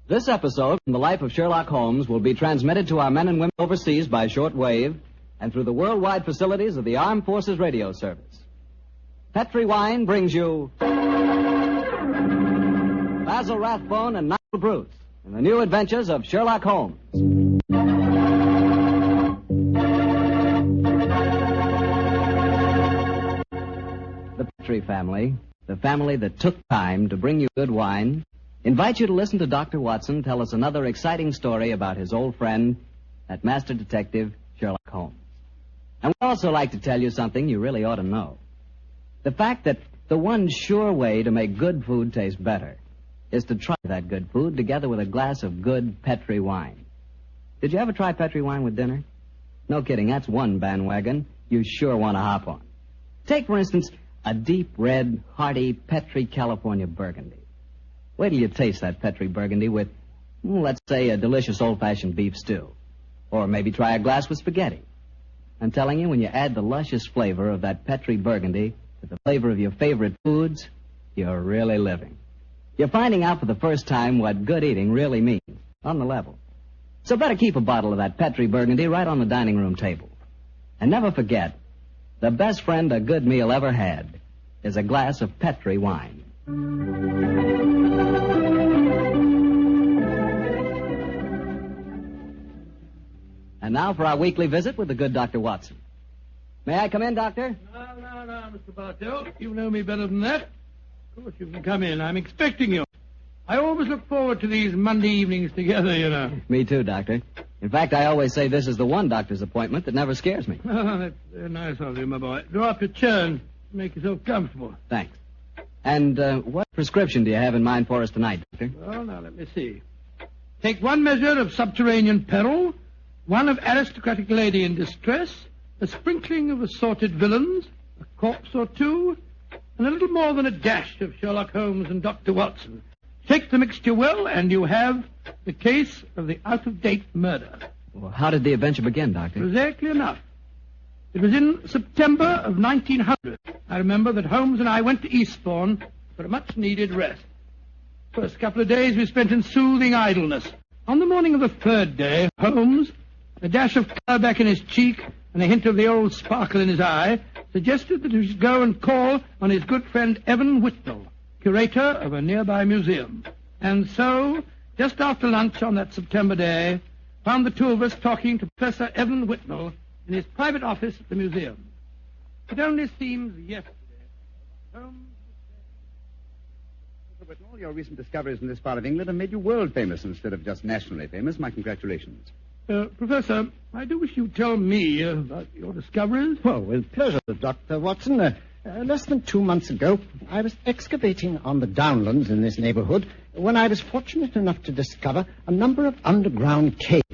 This episode from the life of Sherlock Holmes will be transmitted to our men and women overseas by short wave and through the worldwide facilities of the Armed Forces Radio Service. Petri Wine brings you Basil Rathbone and Nigel Bruce in the new adventures of Sherlock Holmes. The Petri family, the family that took time to bring you good wine, invite you to listen to Dr. Watson tell us another exciting story about his old friend, that master detective, Sherlock Holmes. And we'd also like to tell you something you really ought to know. The fact that the one sure way to make good food taste better is to try that good food together with a glass of good Petri wine. Did you ever try Petri wine with dinner? No kidding, that's one bandwagon you sure want to hop on. Take, for instance, a deep red, hearty Petri California Burgundy. Wait till you taste that Petri Burgundy with, let's say, a delicious old-fashioned beef stew. Or maybe try a glass with spaghetti. I'm telling you, when you add the luscious flavor of that Petri Burgundy to the flavor of your favorite foods, you're really living. You're finding out for the first time what good eating really means, on the level. So better keep a bottle of that Petri Burgundy right on the dining room table. And never forget, the best friend a good meal ever had is a glass of Petri wine. And now for our weekly visit with the good Dr. Watson. May I come in, Doctor? No, Mr. Bartell. You know me better than that. Of course, you can come in. I'm expecting you. I always look forward to these Monday evenings together, you know. Me too, Doctor. In fact, I always say this is the one doctor's appointment that never scares me. Oh, that's very nice of you, my boy. Draw up your chair and make yourself comfortable. Thanks. And what prescription do you have in mind for us tonight, Doctor? Well, now, let me see. Take one measure of subterranean peril, one of aristocratic lady in distress, a sprinkling of assorted villains, a corpse or two, and a little more than a dash of Sherlock Holmes and Dr. Watson. Shake the mixture well, and you have the case of the out-of-date murder. Well, how did the adventure begin, Doctor? Exactly enough. It was in September of 1900. I remember that Holmes and I went to Eastbourne for a much-needed rest. First couple of days we spent in soothing idleness. On the morning of the third day, Holmes, a dash of colour back in his cheek and a hint of the old sparkle in his eye, suggested that we should go and call on his good friend Evan Whitnell, curator of a nearby museum. And so, just after lunch on that September day, found the two of us talking to Professor Evan Whitnell in his private office at the museum. It only seems yesterday. Holmes... Mr. Whitnell, your recent discoveries in this part of England have made you world famous instead of just nationally famous. My congratulations. Professor, I do wish you'd tell me about your discoveries. Well, with pleasure, Dr. Watson. Less than 2 months ago, I was excavating on the downlands in this neighborhood when I was fortunate enough to discover a number of underground caves.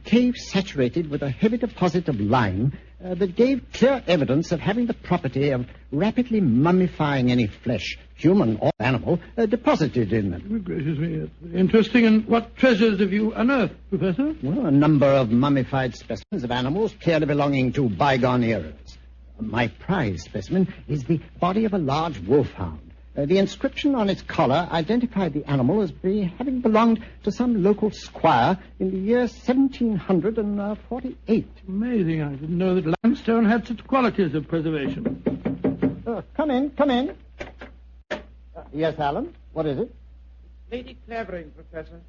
Caves saturated with a heavy deposit of lime that gave clear evidence of having the property of rapidly mummifying any flesh, human or animal, deposited in them. Good gracious me, that's interesting. And what treasures have you unearthed, Professor? Well, a number of mummified specimens of animals clearly belonging to bygone eras. My prize specimen is the body of a large wolfhound. The inscription on its collar identified the animal as having belonged to some local squire in the year 1748. Amazing. I didn't know that limestone had such qualities of preservation. Come in. Yes, Alan? What is it? Lady Clavering, Professor.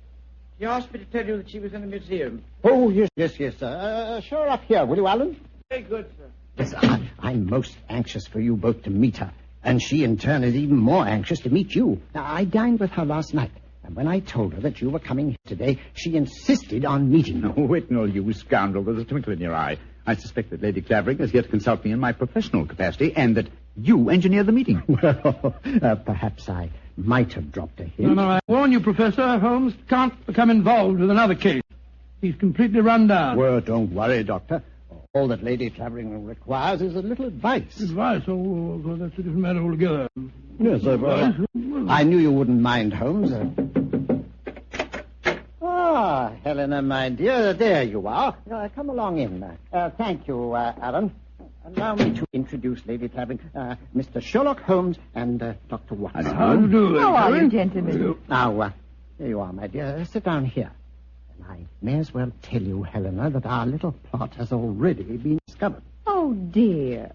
She asked me to tell you that she was in the museum. Oh, yes, sir. Show her up here, will you, Alan? Very good, sir. Yes, I'm most anxious for you both to meet her. And she, in turn, is even more anxious to meet you. Now, I dined with her last night, and when I told her that you were coming here today, she insisted on meeting you. Oh, Whitnell, you scoundrel. There's a twinkle in your eye. I suspect that Lady Clavering has yet to consult me in my professional capacity, and that you engineered the meeting. Well, perhaps I might have dropped a hint. No, I warn you, Professor, Holmes can't become involved with another case. He's completely run down. Well, don't worry, Doctor. All that Lady Clavering requires is a little advice. Advice? Oh, that's a different matter altogether. Yes, I knew you wouldn't mind, Holmes. Helena, my dear, there you are. Come along in. Thank you, Alan. Allow me to introduce Lady Clavering, Mr. Sherlock Holmes and Dr. Watson. How do you do? How are you, gentlemen? Now, There you are, my dear. Sit down here. And I may as well tell you, Helena, that our little plot has already been discovered. Oh, dear.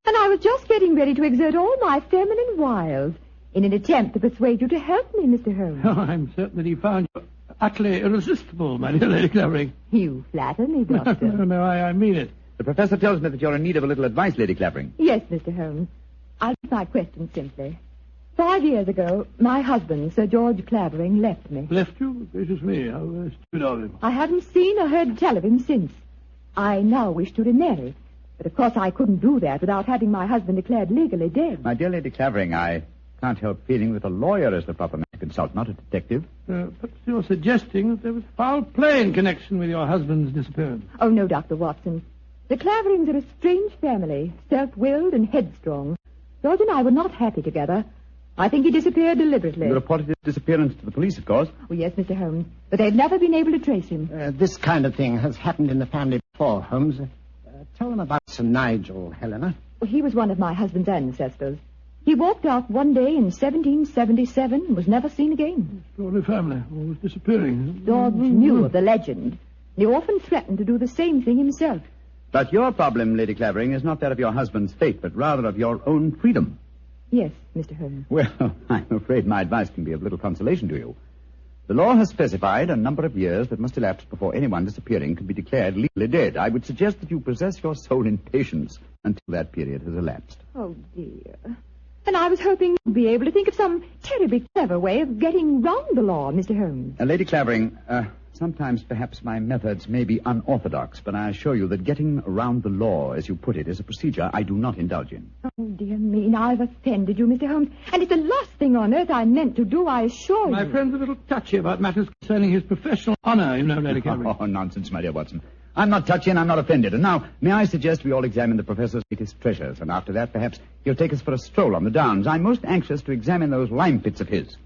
And I was just getting ready to exert all my feminine wiles in an attempt to persuade you to help me, Mr. Holmes. Oh, I'm certain that he found you utterly irresistible, my dear Lady Clavering. You flatter me, Doctor. No, I mean it. The professor tells me that you're in need of a little advice, Lady Clavering. Yes, Mr. Holmes. I'll put my question simply. 5 years ago, my husband, Sir George Clavering, left me. Left you? Gracious me, how stupid of him. I haven't seen or heard tell of him since. I now wish to remarry. But of course I couldn't do that without having my husband declared legally dead. My dear Lady Clavering, I can't help feeling that a lawyer is the proper man to consult, not a detective. Perhaps you're suggesting that there was foul play in connection with your husband's disappearance. Oh, no, Dr. Watson. The Claverings are a strange family, self-willed and headstrong. George and I were not happy together. I think he disappeared deliberately. You reported his disappearance to the police, of course. Oh, yes, Mr. Holmes. But they've never been able to trace him. This kind of thing has happened in the family before, Holmes. Tell them about Sir Nigel, Helena. He was one of my husband's ancestors. He walked out one day in 1777 and was never seen again. Extraordinary family, always disappearing. George knew of the legend. He often threatened to do the same thing himself. But your problem, Lady Clavering, is not that of your husband's fate, but rather of your own freedom. Yes, Mr. Holmes. Well, I'm afraid my advice can be of little consolation to you. The law has specified a number of years that must elapse before anyone disappearing can be declared legally dead. I would suggest that you possess your soul in patience until that period has elapsed. Oh, dear. And I was hoping you'd be able to think of some terribly clever way of getting round the law, Mr. Holmes. Lady Clavering, sometimes perhaps my methods may be unorthodox, but I assure you that getting around the law, as you put it, is a procedure I do not indulge in. Oh, dear me, now I've offended you, Mr. Holmes. And it's the last thing on earth I meant to do, I assure you. My friend's a little touchy about matters concerning his professional honor, you know, Lady Clavering. Oh, nonsense, my dear Watson. I'm not touchy and I'm not offended. And now, may I suggest we all examine the professor's latest treasures, and after that, perhaps he'll take us for a stroll on the downs. I'm most anxious to examine those lime pits of his.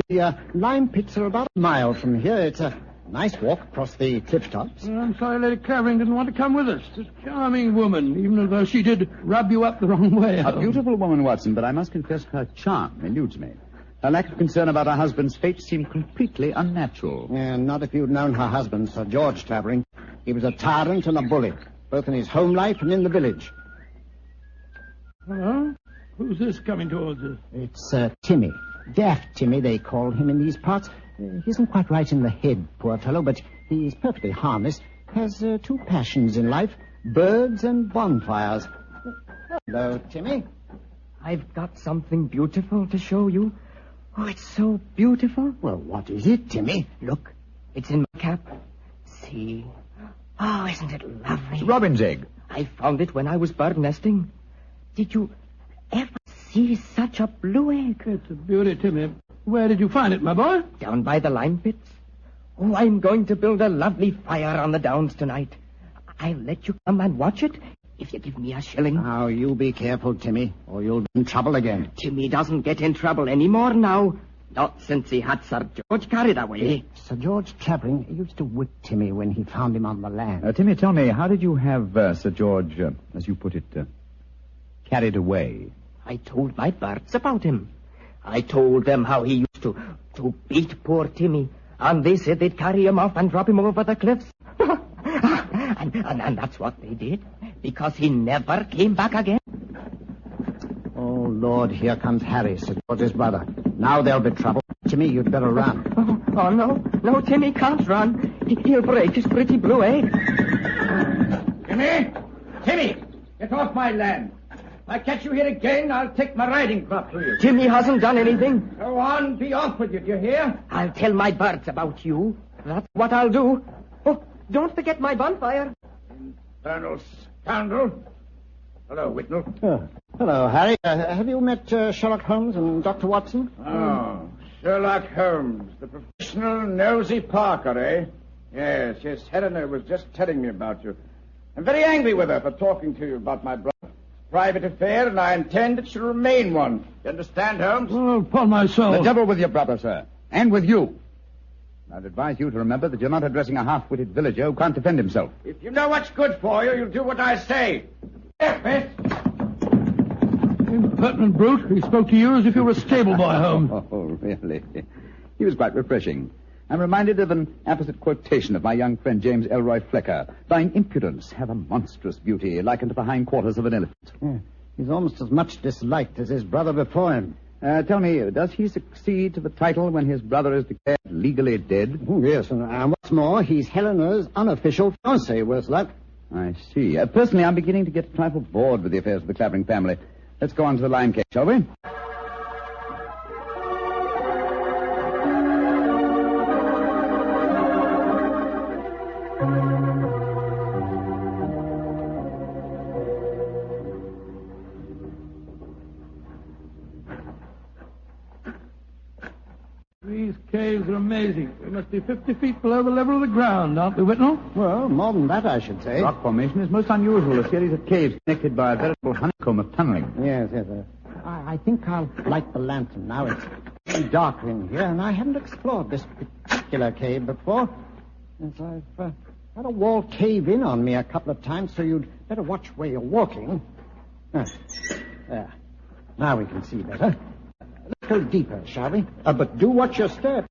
The lime pits are about a mile from here. It's a nice walk across the cliff tops. I'm sorry Lady Clavering didn't want to come with us. This charming woman, even though she did rub you up the wrong way. A beautiful woman, Watson, but I must confess her charm eludes me. Her lack of concern about her husband's fate seemed completely unnatural. Not if you'd known her husband, Sir George Clavering. He was a tyrant and a bully, both in his home life and in the village. Hello? Who's this coming towards us? It's Timmy. Daft Timmy, they call him in these parts. He isn't quite right in the head, poor fellow, but he's perfectly harmless. Has two passions in life, birds and bonfires. Hello, Timmy. I've got something beautiful to show you. Oh, it's so beautiful. Well, what is it, Timmy? Look, it's in my cap. See? Oh, isn't it lovely? It's a robin's egg. I found it when I was bird nesting. Did you ever see such a blue egg? It's a beauty, Timmy. Where did you find it, my boy? Down by the lime pits. Oh, I'm going to build a lovely fire on the downs tonight. I'll let you come and watch it if you give me a shilling. Now, you be careful, Timmy, or you'll be in trouble again. Timmy doesn't get in trouble anymore now. Not since he had Sir George carried away. Sir George Clavering used to whip Timmy when he found him on the land. Timmy, tell me, how did you have Sir George, as you put it, carried away? I told my birds about him. I told them how he used to beat poor Timmy. And they said they'd carry him off and drop him over the cliffs. and that's what they did. Because he never came back again. Oh, Lord, here comes Harry, Sir George's brother. Now there'll be trouble. Timmy, you'd better run. Oh, no. No, Timmy can't run. He'll break his pretty blue egg. Timmy! Timmy! Get off my land. If I catch you here again, I'll take my riding crop to you. Timmy hasn't done anything. Go on, be off with you, do you hear? I'll tell my birds about you. That's what I'll do. Oh, don't forget my bonfire. Infernal scoundrel. Hello, Whitnell. Hello, Harry. Have you met Sherlock Holmes and Dr. Watson? Oh, Sherlock Holmes, the professional nosy Parker, eh? Yes, Helena was just telling me about you. I'm very angry with her for talking to you about my brother. Private affair, and I intend it shall remain one. You understand, Holmes? Oh, upon my soul. The devil with your brother, sir. And with you. I'd advise you to remember that you're not addressing a half-witted villager who can't defend himself. If you know what's good for you, you'll do what I say. Impertinent brute. He spoke to you as if you were a stable boy, Holmes. Oh, really? He was quite refreshing. I'm reminded of an apposite quotation of my young friend James Elroy Flecker. Thine impudence hath a monstrous beauty, likened to the hindquarters of an elephant. Yeah, he's almost as much disliked as his brother before him. Tell me, does he succeed to the title when his brother is declared legally dead? Oh, yes, and what's more, he's Helena's unofficial fiancé, worse luck. I see. Personally, I'm beginning to get a trifle bored with the affairs of the Clavering family. Let's go on to the lime cake, shall we? These caves are amazing. We must be 50 feet below the level of the ground, aren't we, Whitnell? Well, more than that, I should say. Rock formation is most unusual, a series of caves connected by a veritable honeycomb of tunneling. Yes. I think I'll light the lantern now. It's getting darker in here, and I haven't explored this particular cave before. Yes, I've had a wall cave in on me a couple of times, so you'd better watch where you're walking. There. Now we can see better. Let's go deeper, shall we? But do watch your step.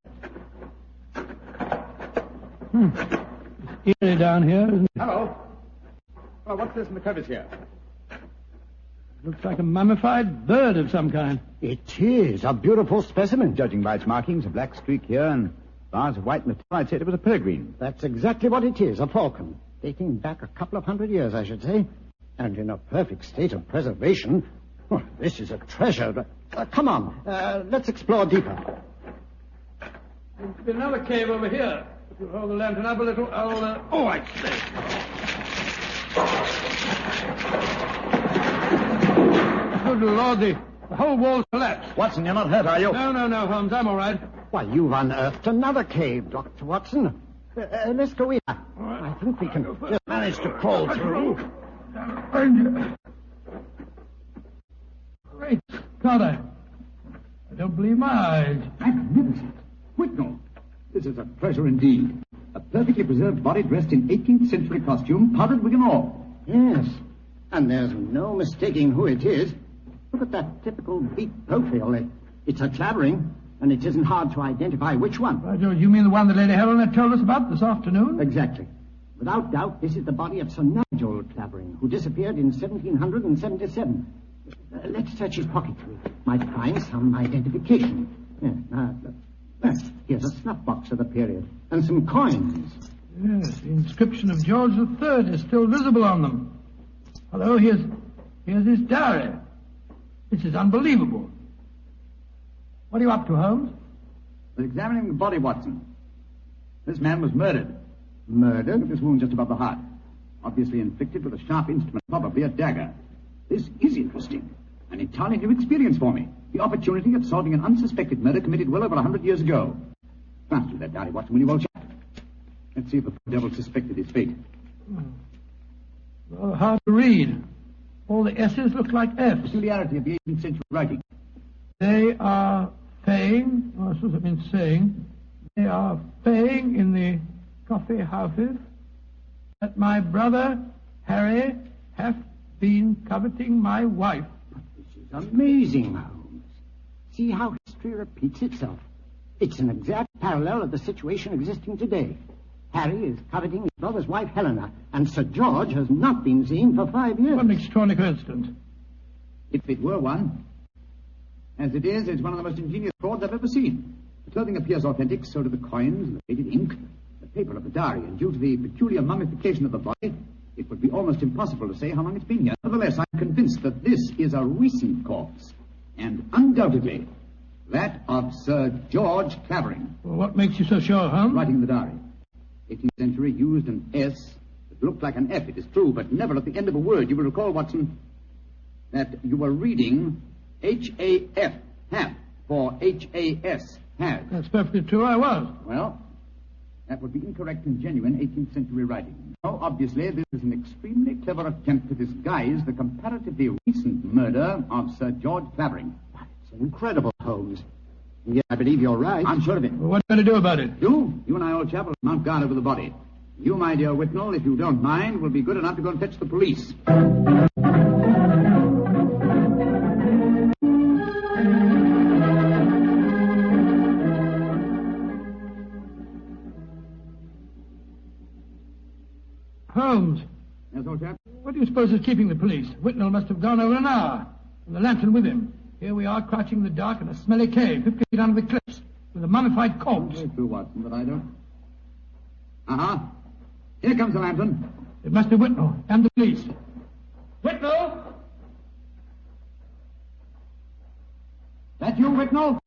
It's eerie down here, isn't it? Hello. Well, what's this in the crevice here? Looks like a mummified bird of some kind. It is a beautiful specimen. Judging by its markings, a black streak here and bars of white metal, I'd say it was a peregrine. That's exactly what it is, a falcon. Dating back a couple of 100 years, I should say. And in a perfect state of preservation. Oh, this is a treasure. But, come on, let's explore deeper. There's been another cave over here. If you hold the lantern up a little, I'll... Oh, I say. Good Lord, the whole wall's collapsed. Watson, you're not hurt, are you? No, Holmes, I'm all right. Why, you've unearthed another cave, Dr. Watson. Let's go in. I think we can just manage to crawl through. Great God, I don't believe my eyes. Magnificent. Whitnell, this is a treasure indeed. A perfectly preserved body dressed in 18th century costume, powdered wig and all. Yes, and there's no mistaking who it is. Look at that typical beak profile. It's a Clavering, and it isn't hard to identify which one. By George, you mean the one that Lady Helena told us about this afternoon? Exactly. Without doubt, this is the body of Sir Nigel Clavering, who disappeared in 1777. Let's search his pockets. We might find some identification. Here's a snuff box of the period, and some coins. Yes, the inscription of George III is still visible on them. Hello, here's his diary. This is unbelievable. What are you up to, Holmes? We're examining the body, Watson. This man was murdered. Murdered? With this wound just above the heart. Obviously inflicted with a sharp instrument, probably a dagger. This is interesting. An entirely new experience for me. The opportunity of solving an unsuspected murder committed well over 100 years ago. Glance through that diary, Watson, will you, old chap? Let's see if the devil suspected his fate. Well, hard to read. All the S's look like F's. Peculiarity of the 18th century writing. They are saying, I suppose it means saying, they are saying in the coffee houses that my brother, Harry, hath been coveting my wife. But this is amazing, Holmes. See how history repeats itself. It's an exact parallel of the situation existing today. Harry is coveting his brother's wife, Helena, and Sir George has not been seen for 5 years. What an extraordinary coincidence. If it were one. As it is, it's one of the most ingenious frauds I've ever seen. The clothing appears authentic, so do the coins and the faded ink, the paper of the diary, and due to the peculiar mummification of the body, it would be almost impossible to say how long it's been here. Nevertheless, I'm convinced that this is a recent corpse, and undoubtedly that of Sir George Clavering. Well, what makes you so sure, Holmes? Writing in the diary. 18th century used an S that looked like an F, it is true, but never at the end of a word. You will recall, Watson, that you were reading H-A-F, have, for H-A-S, has. That's perfectly true, I was. Well, that would be incorrect and genuine 18th century writing. Now, obviously, this is an extremely clever attempt to disguise the comparatively recent murder of Sir George Clavering. It's incredible, Holmes. Yeah, I believe you're right. I'm sure of it. Well, what are you going to do about it? You and I, old chap, will mount guard over the body. You, my dear Whitnall, if you don't mind, will be good enough to go and fetch the police. Holmes, Yes, old chap? what do you suppose is keeping the police? Whitnall must have gone over an hour, and the lantern with him. Here we are, crouching in the dark in a smelly cave, 50 feet under the cliffs, with a mummified corpse. Very true, Watson, but I don't... Uh-huh. Here comes the lantern. It must be Whitnall and the police. Whitnall! That you, Whitnall?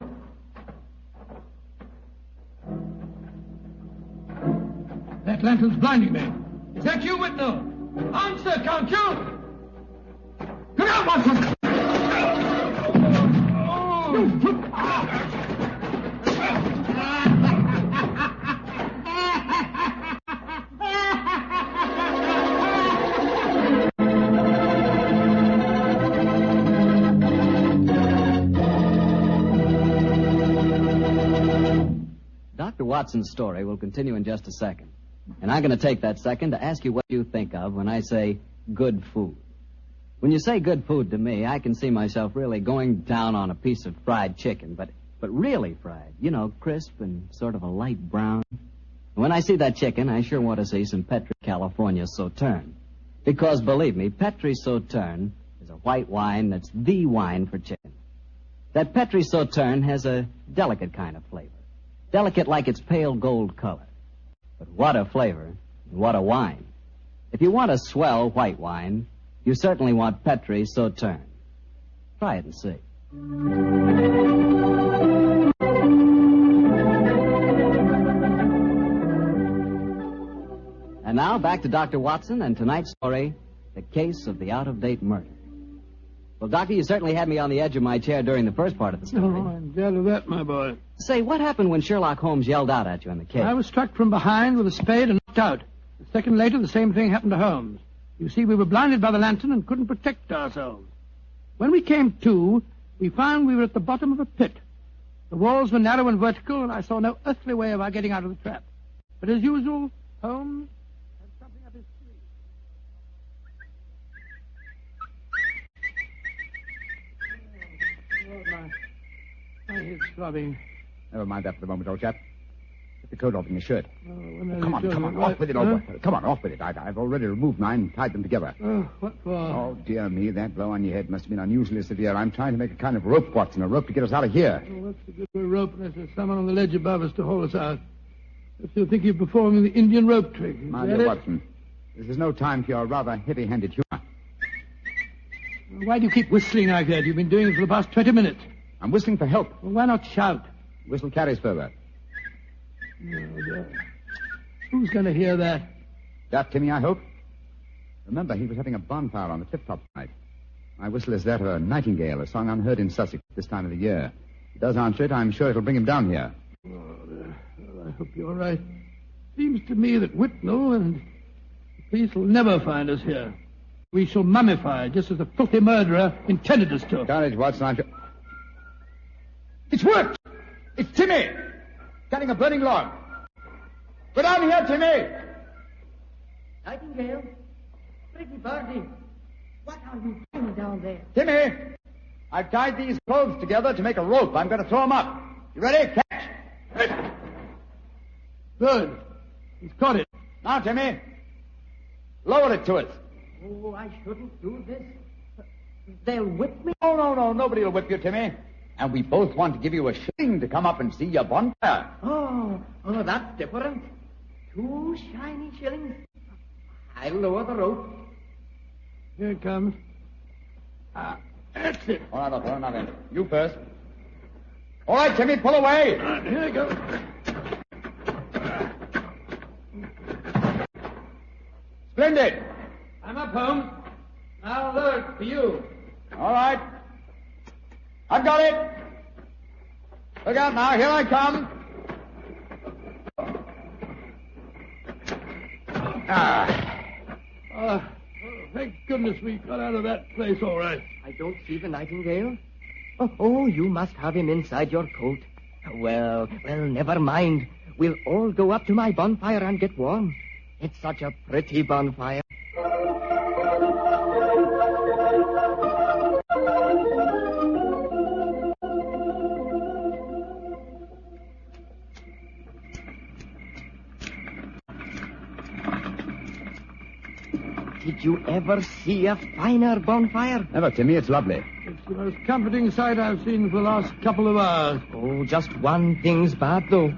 That lantern's blinding me. Is that you, Whitnall? Answer, can't you? Come out, Watson! Dr. Watson's story will continue in just a second. And I'm going to take that second to ask you what you think of when I say good food. When you say good food to me, I can see myself really going down on a piece of fried chicken, but really fried. You know, crisp and sort of a light brown. When I see that chicken, I sure want to see some Petri California Sauterne. Because, believe me, Petri Sauterne is a white wine that's the wine for chicken. That Petri Sauterne has a delicate kind of flavor. Delicate like its pale gold color. But what a flavor, and what a wine. If you want a swell white wine, you certainly want Petri Sauterne. Try it and see. And now, back to Dr. Watson and tonight's story, The Case of the Out-of-Date Murder. Well, Doctor, you certainly had me on the edge of my chair during the first part of the story. Oh, I'm glad of that, my boy. Say, what happened when Sherlock Holmes yelled out at you in the cave? I was struck from behind with a spade and knocked out. A second later, the same thing happened to Holmes. You see, we were blinded by the lantern and couldn't protect ourselves. When we came to, we found we were at the bottom of a pit. The walls were narrow and vertical, and I saw no earthly way of our getting out of the trap. But as usual, Holmes had something up his sleeve. Oh, my head's throbbing. Never mind that for the moment, old chap. Get the coat off in your shirt. Oh, when are Come you on, doing? off with it, Huh? over. Come on, off with it. I've already removed mine and tied them together. Oh, what for? Oh, dear me, that blow on your head must have been unusually severe. I'm trying to make a kind of rope, Watson, a rope to get us out of here. Oh, what's the good of a rope unless there's someone on the ledge above us to haul us out? If you think you're performing the Indian rope trick. Is My that dear it? Watson, this is no time for your rather heavy-handed humor. Why do you keep whistling like that? You've been doing it for the past 20 minutes. I'm whistling for help. Well, why not shout? Whistle carries further. Oh, dear. Who's going to hear that? That, Timmy, I hope. Remember, he was having a bonfire on the cliff-top tonight. My whistle is that of a nightingale, a song unheard in Sussex this time of the year. If he does answer it, I'm sure it'll bring him down here. Oh, dear. Well, I hope you're right. Seems to me that Whitnall and the police will never find us here. We shall mummify, just as the filthy murderer intended us to. Courage, Watson, I'm sure... It's worked! It's Timmy! Cutting a burning log. Go down here, Timmy! Nightingale, pretty birdie, what are you doing down there? Timmy! I've tied these clothes together to make a rope. I'm going to throw them up. You ready? Catch! Good. He's caught it. Now, Timmy. Lower it to us. Oh, I shouldn't do this. They'll whip me. No. Nobody will whip you, Timmy. And we both want to give you a shilling to come up and see your bonfire. Oh, that's different. 2 shiny shillings. I'll lower the rope. Here it comes. That's it. All right, now then. You first. All right, Timmy, pull away. Here it goes. Splendid. I'm up, Holmes. Now lower it for you. All right. I've got it. Look out now. Here I come. Thank goodness we got out of that place all right. I don't see the nightingale. Oh, you must have him inside your coat. Well, never mind. We'll all go up to my bonfire and get warm. It's such a pretty bonfire. Did you ever see a finer bonfire? Never, Timmy. It's lovely. It's the most comforting sight I've seen for the last couple of hours. Oh, just one thing's bad, though.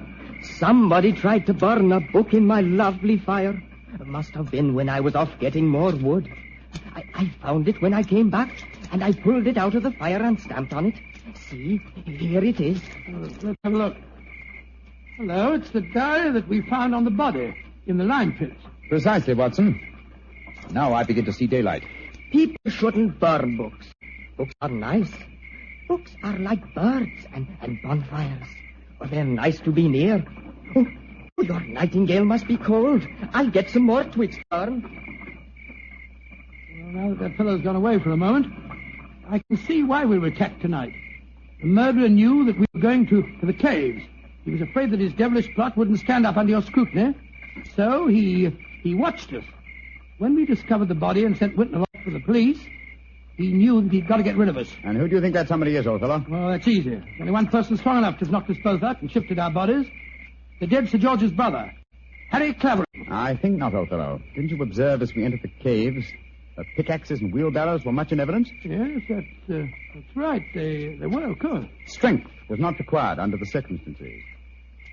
Somebody tried to burn a book in my lovely fire. It must have been when I was off getting more wood. I found it when I came back, and I pulled it out of the fire and stamped on it. See, here it is. Let's have a look. Hello, it's the diary that we found on the body in the lime pit. Precisely, Watson. Now I begin to see daylight. People shouldn't burn books. Books are nice. Books are like birds and bonfires. Oh, they're nice to be near. Oh, your nightingale must be cold. I'll get some more twigs to burn. Well, now that fellow's gone away for a moment, I can see why we were attacked tonight. The murderer knew that we were going to the caves. He was afraid that his devilish plot wouldn't stand up under your scrutiny. So he watched us. When we discovered the body and sent Whitnell off for the police, he knew that he'd got to get rid of us. And who do you think that somebody is, old fellow? Well, that's easy. There's only one person strong enough to have knocked us both out and shifted our bodies. The dead Sir George's brother, Harry Clavering. I think not, old fellow. Didn't you observe as we entered the caves that pickaxes and wheelbarrows were much in evidence? Yes, that's right. They were, of course. Strength was not required under the circumstances.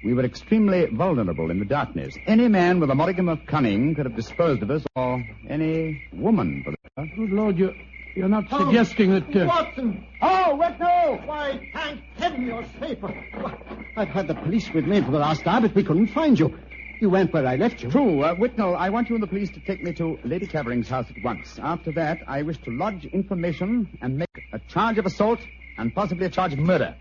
We were extremely vulnerable in the darkness. Any man with a modicum of cunning could have disposed of us, or any woman, for that matter. Good Lord, you're not suggesting that... Watson! Oh, Whitnell! Why, thank heaven you're safe. I've had the police with me for the last hour, but we couldn't find you. You went where I left you. True. Whitnell, I want you and the police to take me to Lady Clavering's house at once. After that, I wish to lodge information and make a charge of assault and possibly a charge of murder.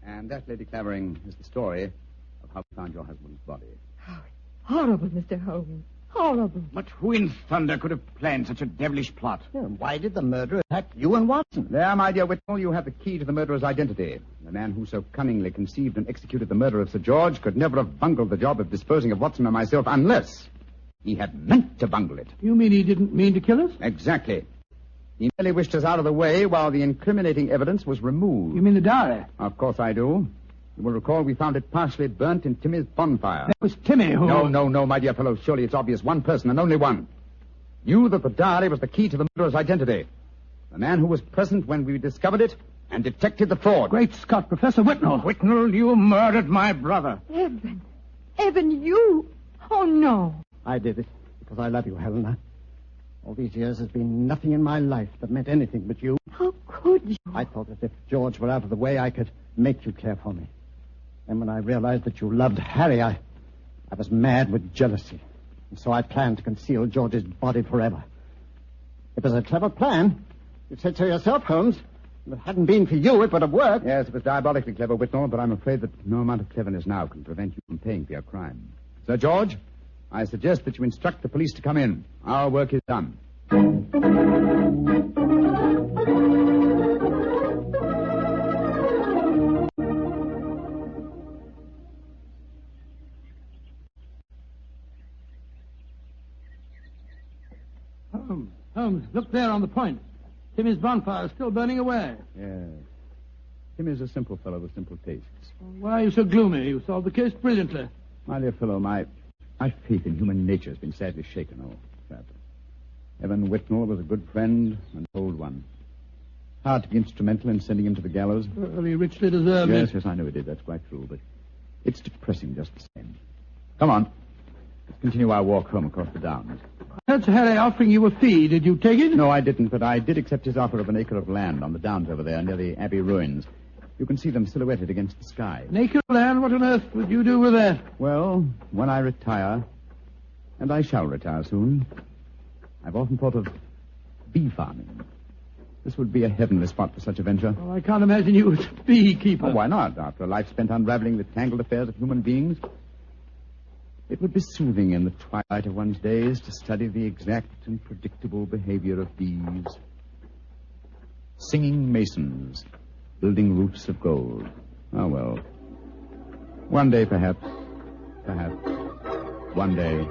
And that, Lady Clavering, is the story of how we found your husband's body. Oh, horrible, Mr. Holmes. Horrible. But who in thunder could have planned such a devilish plot? Why did the murderer attack you and Watson? There, my dear Whitnell, you have the key to the murderer's identity. The man who so cunningly conceived and executed the murder of Sir George could never have bungled the job of disposing of Watson and myself unless he had meant to bungle it. You mean he didn't mean to kill us? Exactly. He merely wished us out of the way while the incriminating evidence was removed. You mean the diary? Of course I do. You will recall we found it partially burnt in Timmy's bonfire. That was Timmy who... No, my dear fellow. Surely it's obvious one person and only one knew that the diary was the key to the murderer's identity. The man who was present when we discovered it and detected the fraud. Great Scott, Professor Whitnell. Whitnell, you murdered my brother. Evan. Evan, you... Oh, no. I did it because I love you, Helena. All these years has been nothing in my life that meant anything but you. How could you? I thought that if George were out of the way, I could make you care for me. And when I realized that you loved Harry, I was mad with jealousy. And so I planned to conceal George's body forever. It was a clever plan. You said so yourself, Holmes. If it hadn't been for you, it would have worked. Yes, it was diabolically clever, Whitnell, but I'm afraid that no amount of cleverness now can prevent you from paying for your crime. Sir George, I suggest that you instruct the police to come in. Our work is done. Holmes, look there on the point. Timmy's bonfire is still burning away. Yes. Tim is a simple fellow with simple tastes. Why are you so gloomy? You solved the case brilliantly. My dear fellow, my faith in human nature has been sadly shaken. Oh, that. Evan Whitnell was a good friend and old one. Hard to be instrumental in sending him to the gallows. Well, he richly deserved it. Yes, I know he did. That's quite true. But it's depressing just the same. Come on. Let's continue our walk home across the downs. That's Harry offering you a fee. Did you take it? No, I didn't, but I did accept his offer of an acre of land on the downs over there near the Abbey ruins. You can see them silhouetted against the sky. An acre of land? What on earth would you do with that? Well, when I retire, and I shall retire soon, I've often thought of bee farming. This would be a heavenly spot for such a venture. Oh, I can't imagine you as a beekeeper. Oh, why not? After a life spent unraveling the tangled affairs of human beings. It would be soothing in the twilight of one's days to study the exact and predictable behavior of bees. Singing masons, building roofs of gold. Oh, well. One day, perhaps. Perhaps. One day.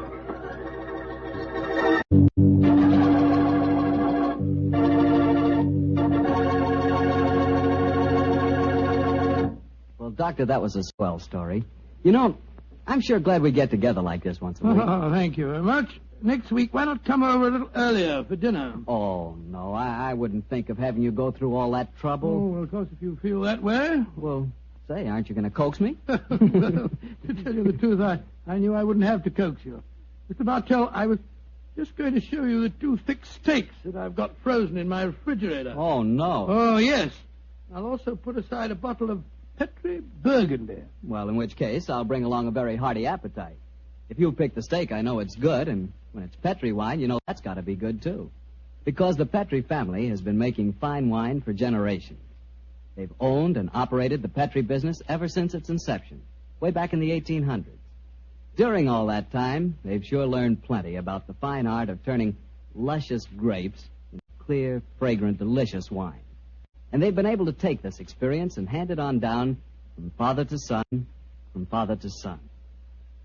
Well, Doctor, that was a swell story. You know, I'm sure glad we get together like this once a week. Oh, thank you very much. Next week, why not come over a little earlier for dinner? Oh, no, I wouldn't think of having you go through all that Oh, trouble. well, of course, if you feel that way. Well, say, aren't you going to coax me? Well, to tell you the truth, I knew I wouldn't have to coax you. Mr. Bartell, I was just going to show you the 2 thick steaks that I've got frozen in my refrigerator. Oh, no. Oh, yes. I'll also put aside a bottle of Petri Burgundy. Well, in which case, I'll bring along a very hearty appetite. If you pick the steak, I know it's good, and when it's Petri wine, you know that's got to be good, too. Because the Petri family has been making fine wine for generations. They've owned and operated the Petri business ever since its inception, way back in the 1800s. During all that time, they've sure learned plenty about the fine art of turning luscious grapes into clear, fragrant, delicious wine. And they've been able to take this experience and hand it on down from father to son, from father to son.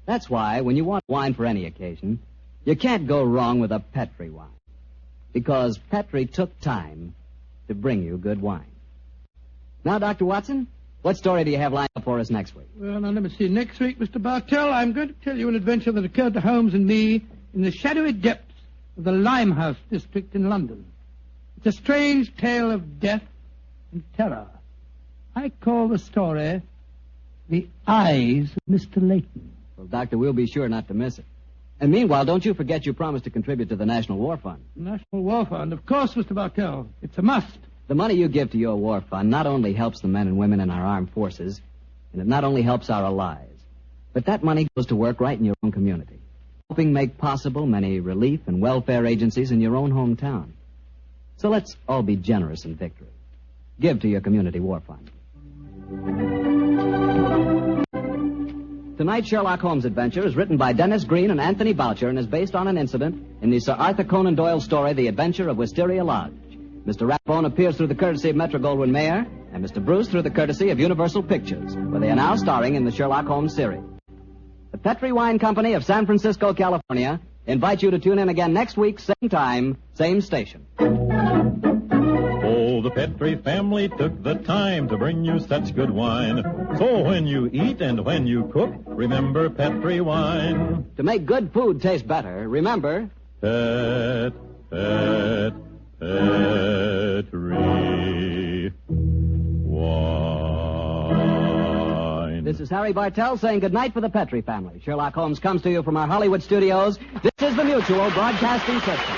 That's why, when you want wine for any occasion, you can't go wrong with a Petri wine. Because Petri took time to bring you good wine. Now, Dr. Watson, what story do you have lined up for us next week? Well, now, let me see. Next week, Mr. Bartell, I'm going to tell you an adventure that occurred to Holmes and me in the shadowy depths of the Limehouse district in London. It's a strange tale of death and terror. I call the story The Eyes of Mr. Layton. Well, Doctor, we'll be sure not to miss it. And meanwhile, don't you forget you promised to contribute to the National War Fund. National War Fund, of course, Mr. Bartell. It's a must. The money you give to your war fund not only helps the men and women in our armed forces, and it not only helps our allies, but that money goes to work right in your own community, helping make possible many relief and welfare agencies in your own hometown. So let's all be generous in victory. Give to your community war fund. Tonight's Sherlock Holmes adventure is written by Dennis Green and Anthony Boucher and is based on an incident in the Sir Arthur Conan Doyle story, The Adventure of Wisteria Lodge. Mr. Rathbone appears through the courtesy of Metro-Goldwyn-Mayer, and Mr. Bruce through the courtesy of Universal Pictures, where they are now starring in the Sherlock Holmes series. The Petri Wine Company of San Francisco, California, invites you to tune in again next week, same time, same station. Oh, the Petri family took the time to bring you such good wine. So when you eat and when you cook, remember Petri wine. To make good food taste better, remember... Petri wine. This is Harry Bartell saying goodnight for the Petri family. Sherlock Holmes comes to you from our Hollywood studios. This is the Mutual Broadcasting System.